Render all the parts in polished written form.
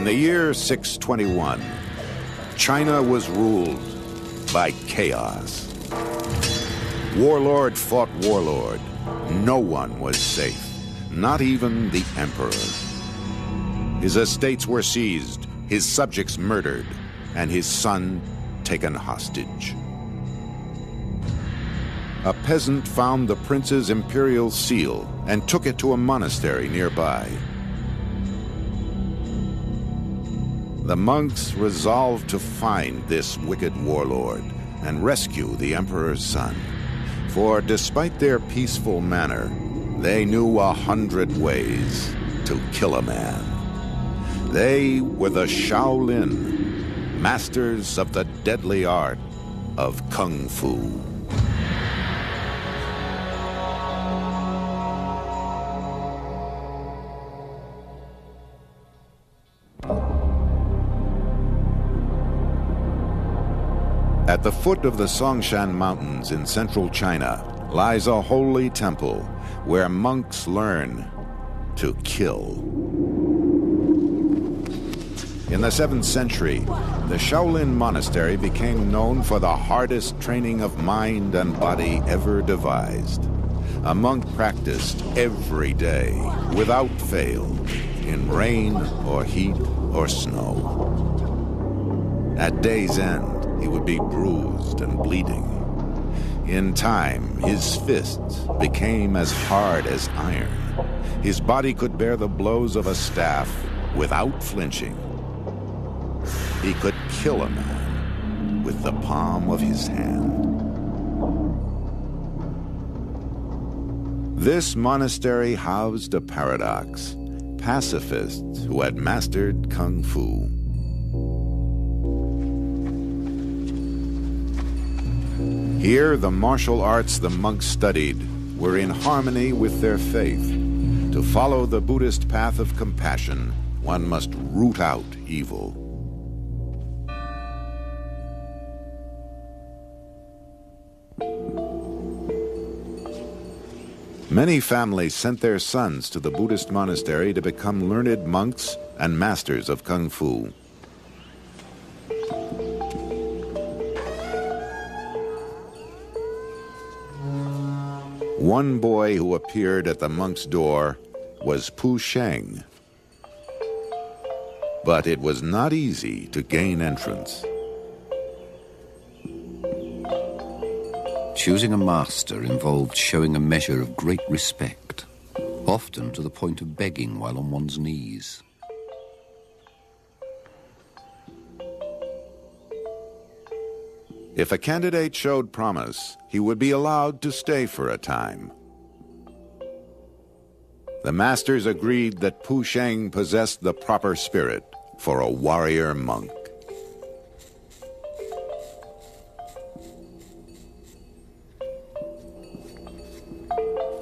In the year 621, China was ruled by chaos. Warlord fought warlord. No one was safe, not even the emperor. His estates were seized, his subjects murdered, and his son taken hostage. A peasant found the prince's imperial seal and took it to a monastery nearby. The monks resolved to find this wicked warlord and rescue the emperor's son. For despite their peaceful manner, they knew 100 ways to kill a man. They were the Shaolin, masters of the deadly art of Kung Fu. At the foot of the Songshan Mountains in central China lies a holy temple where monks learn to kill. In the 7th century, the Shaolin Monastery became known for the hardest training of mind and body ever devised. A monk practiced every day, without fail, in rain or heat or snow. At day's end, he would be bruised and bleeding. In time, his fists became as hard as iron. His body could bear the blows of a staff without flinching. He could kill a man with the palm of his hand. This monastery housed a paradox: pacifists who had mastered Kung Fu. Here, the martial arts the monks studied were in harmony with their faith. To follow the Buddhist path of compassion, one must root out evil. Many families sent their sons to the Buddhist monastery to become learned monks and masters of Kung Fu. One boy who appeared at the monk's door was Pu Sheng. But it was not easy to gain entrance. Choosing a master involved showing a measure of great respect, often to the point of begging while on one's knees. If a candidate showed promise, he would be allowed to stay for a time. The masters agreed that Pu Sheng possessed the proper spirit for a warrior monk.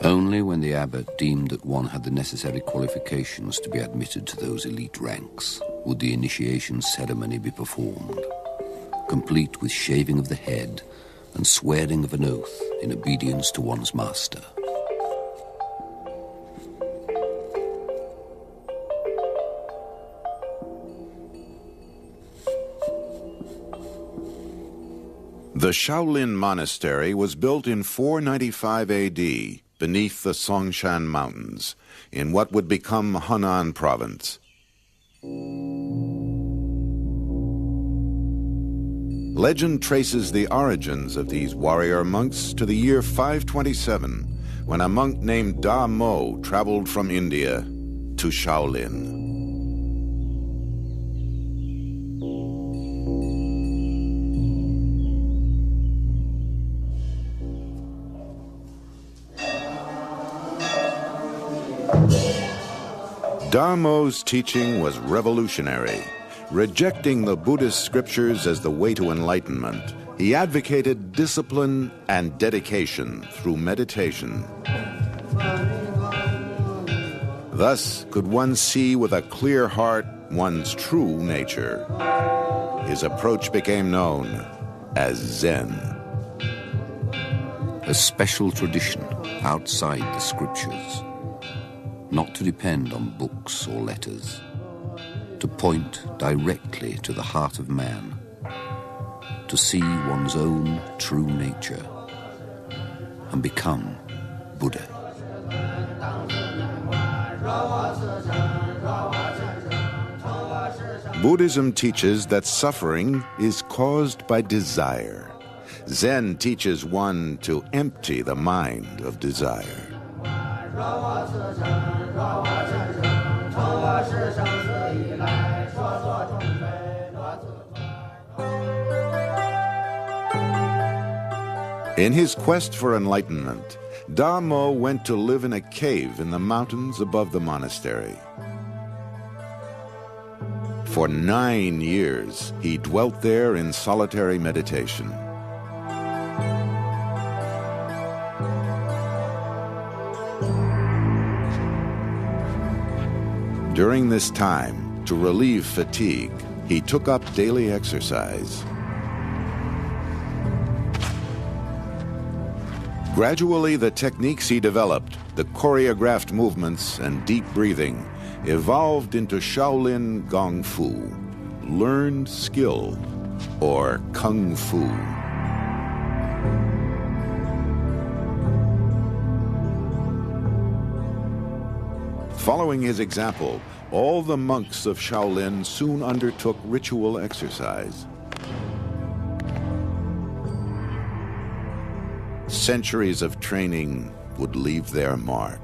Only when the abbot deemed that one had the necessary qualifications to be admitted to those elite ranks would the initiation ceremony be performed, complete with shaving of the head and swearing of an oath in obedience to one's master. The Shaolin Monastery was built in 495 AD beneath the Songshan Mountains in what would become Henan Province. Legend traces the origins of these warrior monks to the year 527, when a monk named Da Mo traveled from India to Shaolin. Da Mo's teaching was revolutionary. Rejecting the Buddhist scriptures as the way to enlightenment, he advocated discipline and dedication through meditation. Thus could one see with a clear heart one's true nature. His approach became known as Zen. A special tradition outside the scriptures, not to depend on books or letters. to point directly to the heart of man, to see one's own true nature, and become Buddha. Buddhism teaches that suffering is caused by desire. Zen teaches one to empty the mind of desire. In his quest for enlightenment, Damo went to live in a cave in the mountains above the monastery. For 9 years, he dwelt there in solitary meditation. During this time, to relieve fatigue, he took up daily exercise. Gradually, the techniques he developed, the choreographed movements and deep breathing, evolved into Shaolin Gong Fu, learned skill, or Kung Fu. Following his example, all the monks of Shaolin soon undertook ritual exercise. Centuries of training would leave their mark.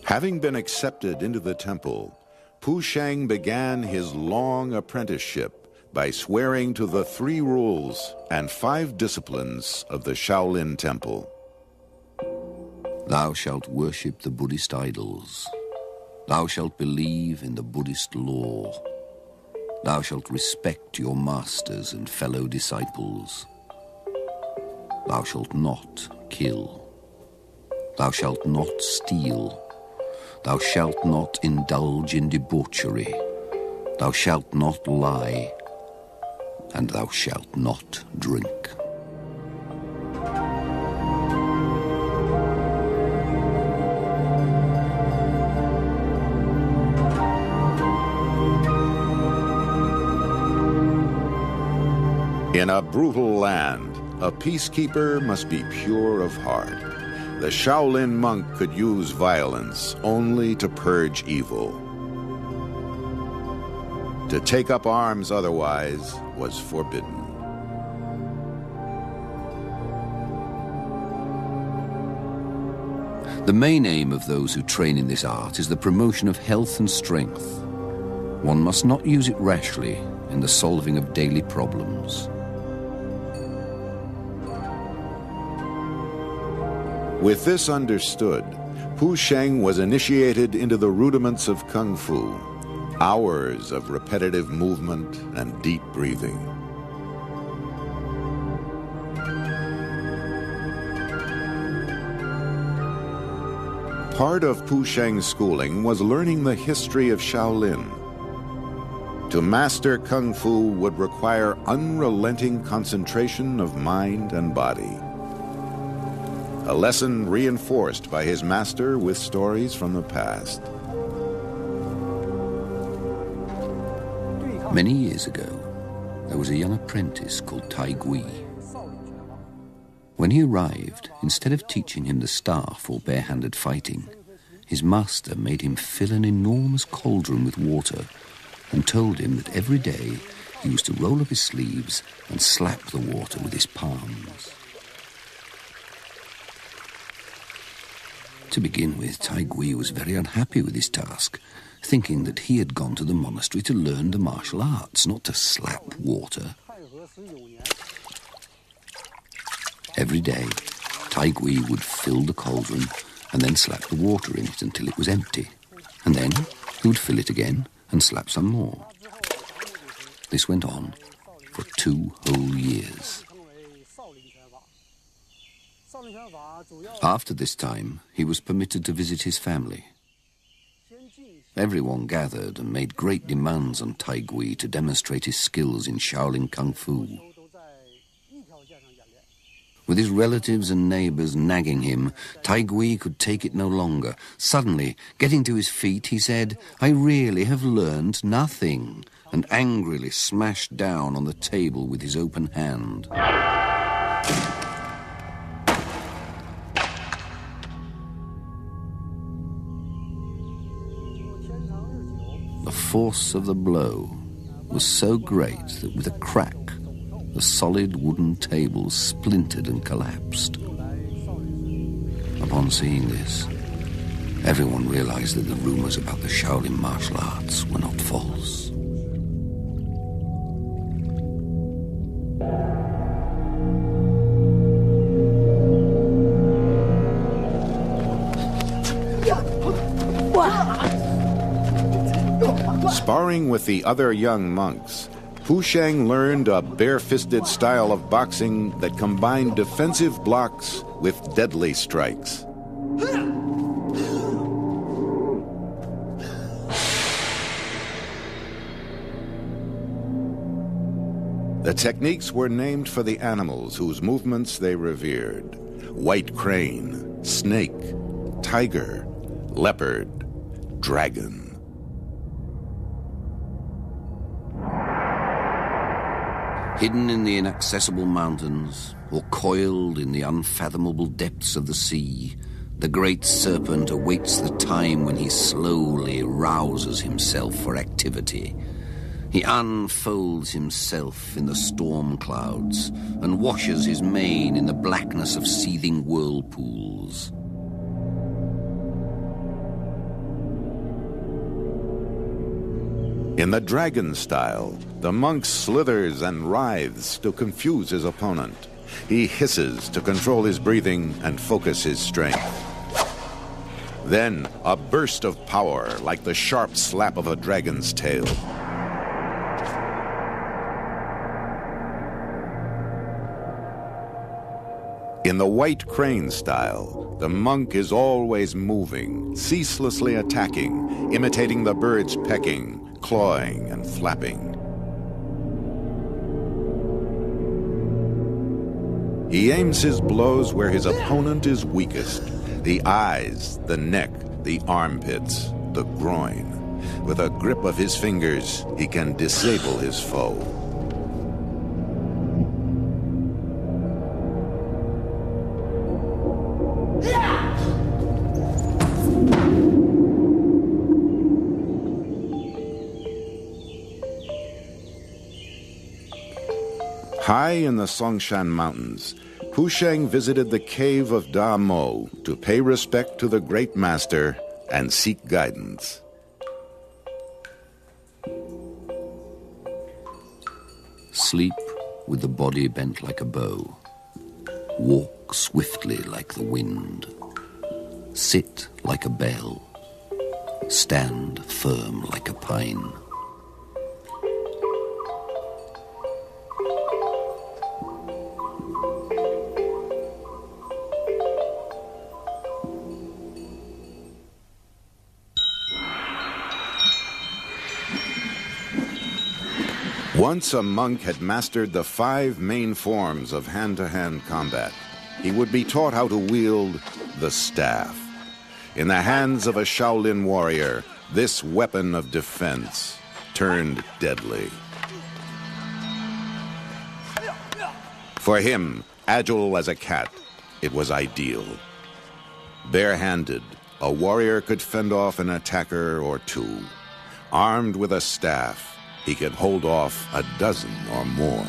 Having been accepted into the temple, Pu Sheng began his long apprenticeship by swearing to the 3 rules and 5 disciplines of the Shaolin Temple. Thou shalt worship the Buddhist idols. Thou shalt believe in the Buddhist law. Thou shalt respect your masters and fellow disciples. Thou shalt not kill. Thou shalt not steal. Thou shalt not indulge in debauchery. Thou shalt not lie. And thou shalt not drink. In a brutal land, a peacekeeper must be pure of heart. The Shaolin monk could use violence only to purge evil. To take up arms otherwise was forbidden. The main aim of those who train in this art is the promotion of health and strength. One must not use it rashly in the solving of daily problems. With this understood, Pu Sheng was initiated into the rudiments of Kung Fu, hours of repetitive movement and deep breathing. Part of Pu Sheng's schooling was learning the history of Shaolin. To master Kung Fu would require unrelenting concentration of mind and body. A lesson reinforced by his master with stories from the past. Many years ago, there was a young apprentice called Tai Gui. When he arrived, instead of teaching him the staff or bare-handed fighting, his master made him fill an enormous cauldron with water and told him that every day he was to roll up his sleeves and slap the water with his palms. To begin with, Tai Gui was very unhappy with his task, thinking that he had gone to the monastery to learn the martial arts, not to slap water. Every day, Tai Gui would fill the cauldron and then slap the water in it until it was empty. And then he would fill it again and slap some more. This went on for 2 whole years. After this time, he was permitted to visit his family. Everyone gathered and made great demands on Tai Gui to demonstrate his skills in Shaolin Kung Fu. With his relatives and neighbors nagging him, Tai Gui could take it no longer. Suddenly, getting to his feet, he said, "I really have learned nothing," and angrily smashed down on the table with his open hand. The force of the blow was so great that with a crack, the solid wooden table splintered and collapsed. Upon seeing this, everyone realized that the rumors about the Shaolin martial arts were not false. Sparring with the other young monks, Pu Sheng learned a bare-fisted style of boxing that combined defensive blocks with deadly strikes. The techniques were named for the animals whose movements they revered: white crane, snake, tiger, leopard, dragon. Hidden in the inaccessible mountains, or coiled in the unfathomable depths of the sea, the great serpent awaits the time when he slowly rouses himself for activity. He unfolds himself in the storm clouds and washes his mane in the blackness of seething whirlpools. In the dragon style, the monk slithers and writhes to confuse his opponent. He hisses to control his breathing and focus his strength. Then, a burst of power like the sharp slap of a dragon's tail. In the white crane style, the monk is always moving, ceaselessly attacking, imitating the birds pecking, clawing and flapping. He aims his blows where his opponent is weakest: the eyes, the neck, the armpits, the groin. With a grip of his fingers, he can disable his foe. High in the Songshan Mountains, Pu Sheng visited the cave of Da Mo to pay respect to the great master and seek guidance. Sleep with the body bent like a bow. Walk swiftly like the wind. Sit like a bell. Stand firm like a pine. Once a monk had mastered the 5 main forms of hand-to-hand combat, he would be taught how to wield the staff. In the hands of a Shaolin warrior, this weapon of defense turned deadly. For him, agile as a cat, it was ideal. Bare-handed, a warrior could fend off an attacker or 2. Armed with a staff, he could hold off a dozen or more.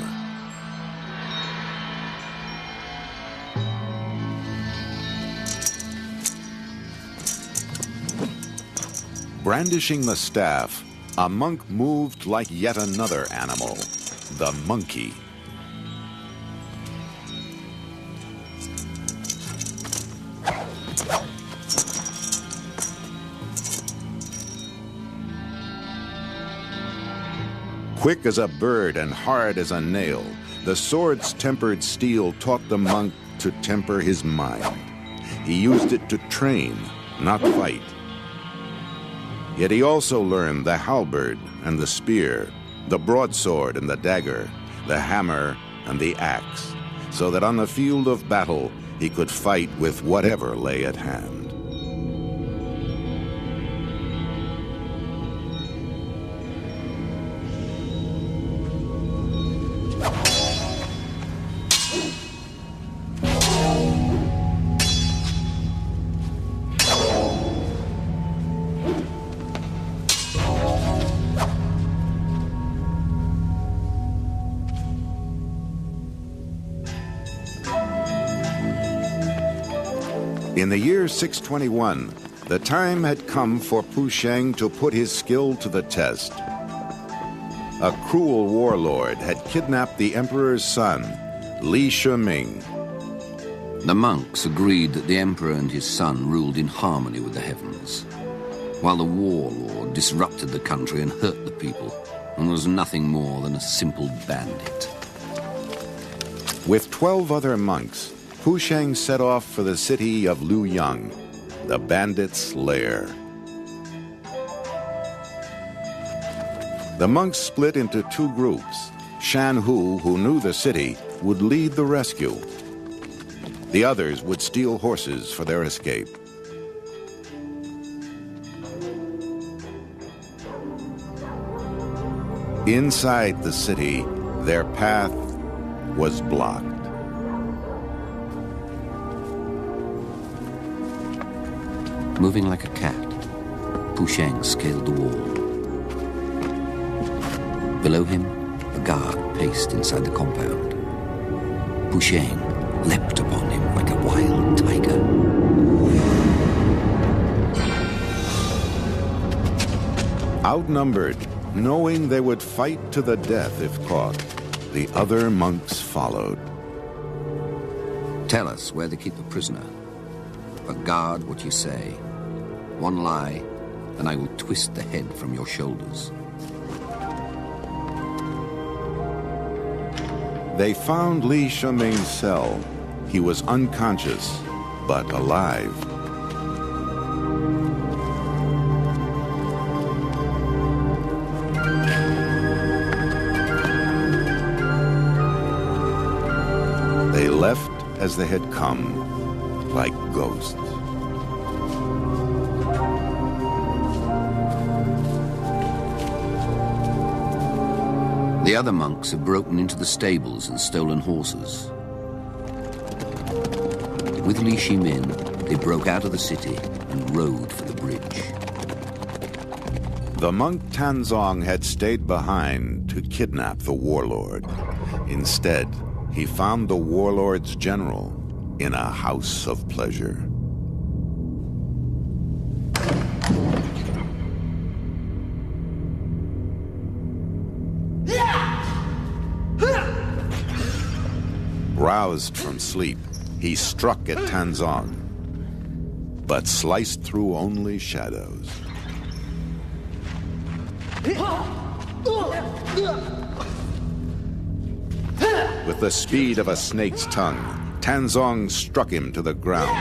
Brandishing the staff, a monk moved like yet another animal, the monkey. Quick as a bird and hard as a nail, the sword's tempered steel taught the monk to temper his mind. He used it to train, not fight. Yet he also learned the halberd and the spear, the broadsword and the dagger, the hammer and the axe, so that on the field of battle he could fight with whatever lay at hand. In the year 621, the time had come for Pu Sheng to put his skill to the test. A cruel warlord had kidnapped the emperor's son, Li Shiming. The monks agreed that the emperor and his son ruled in harmony with the heavens, while the warlord disrupted the country and hurt the people and was nothing more than a simple bandit. With 12 other monks, Pu Sheng set off for the city of Luoyang, the bandits' lair. The monks split into two groups. Shan Hu, who knew the city, would lead the rescue. The others would steal horses for their escape. Inside the city, their path was blocked. Moving like a cat, Pu Sheng scaled the wall. Below him, a guard paced inside the compound. Pu Sheng leapt upon him like a wild tiger. Outnumbered, knowing they would fight to the death if caught, the other monks followed. Tell us where they keep the prisoner, but guard what you say. One lie, and I will twist the head from your shoulders. They found Li Shiming's cell. He was unconscious, but alive. They left as they had come, like ghosts. The other monks have broken into the stables and stolen horses. With Li Shimin, they broke out of the city and rode for the bridge. The monk Tanzong had stayed behind to kidnap the warlord. Instead, he found the warlord's general in a house of pleasure. Roused from sleep, he struck at Tanzong, but sliced through only shadows. With the speed of a snake's tongue, Tanzong struck him to the ground.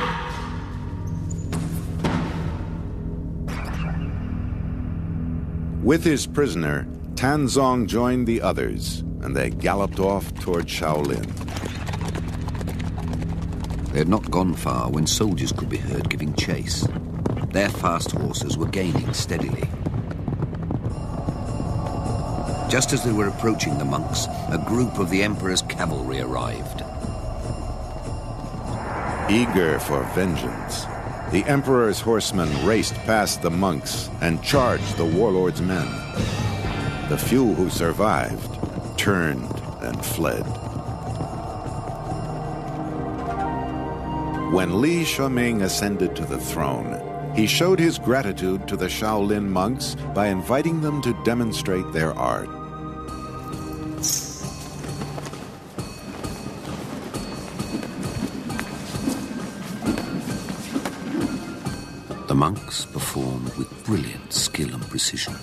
With his prisoner, Tanzong joined the others, and they galloped off toward Shaolin. They had not gone far when soldiers could be heard giving chase. Their fast horses were gaining steadily. Just as they were approaching the monks, a group of the emperor's cavalry arrived. Eager for vengeance, the emperor's horsemen raced past the monks and charged the warlord's men. The few who survived turned and fled. When Li Shiming ascended to the throne, he showed his gratitude to the Shaolin monks by inviting them to demonstrate their art. The monks performed with brilliant skill and precision.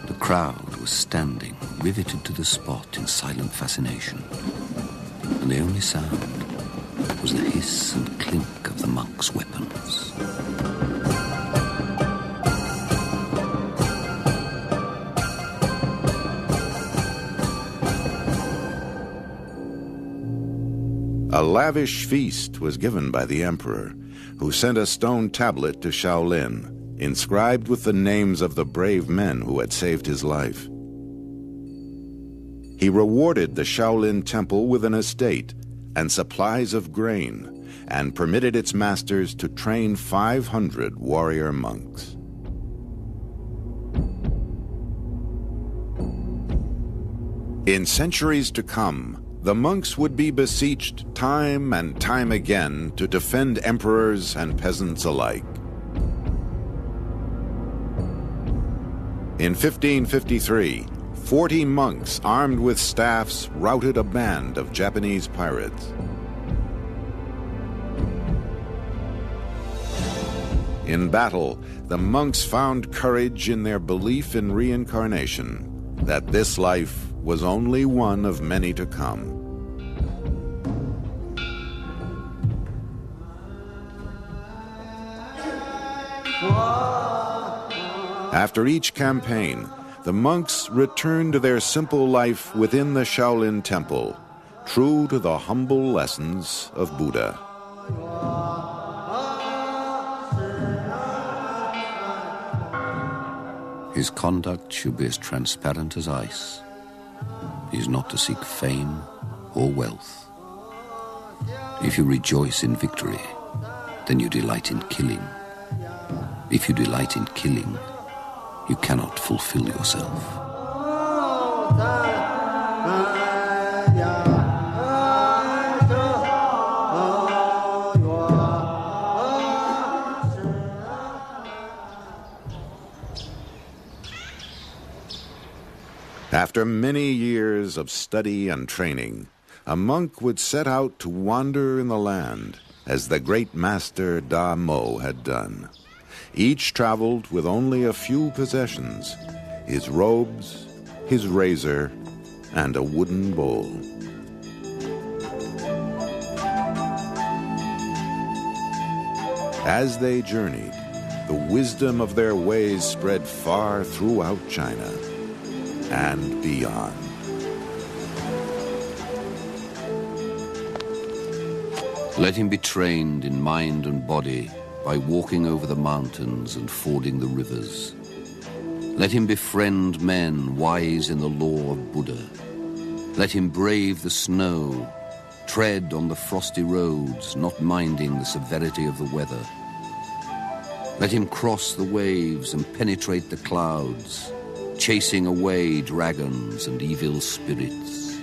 The crowd was standing riveted to the spot in silent fascination, and the only sound was the hiss and clink of the monks' weapons. A lavish feast was given by the emperor, who sent a stone tablet to Shaolin, inscribed with the names of the brave men who had saved his life. He rewarded the Shaolin temple with an estate and supplies of grain, and permitted its masters to train 500 warrior monks. In centuries to come, the monks would be beseeched time and time again to defend emperors and peasants alike. In 1553, 40 monks armed with staffs routed a band of Japanese pirates. In battle, the monks found courage in their belief in reincarnation, that this life was only one of many to come. After each campaign, the monks returned to their simple life within the Shaolin Temple, true to the humble lessons of Buddha. His conduct should be as transparent as ice. He is not to seek fame or wealth. If you rejoice in victory, then you delight in killing. If you delight in killing, you cannot fulfill yourself. After many years of study and training, a monk would set out to wander in the land, as the great master Da Mo had done. Each traveled with only a few possessions: his robes, his razor, and a wooden bowl. As they journeyed, the wisdom of their ways spread far throughout China and beyond. Let him be trained in mind and body by walking over the mountains and fording the rivers. Let him befriend men wise in the law of Buddha. Let him brave the snow, tread on the frosty roads, not minding the severity of the weather. Let him cross the waves and penetrate the clouds, chasing away dragons and evil spirits.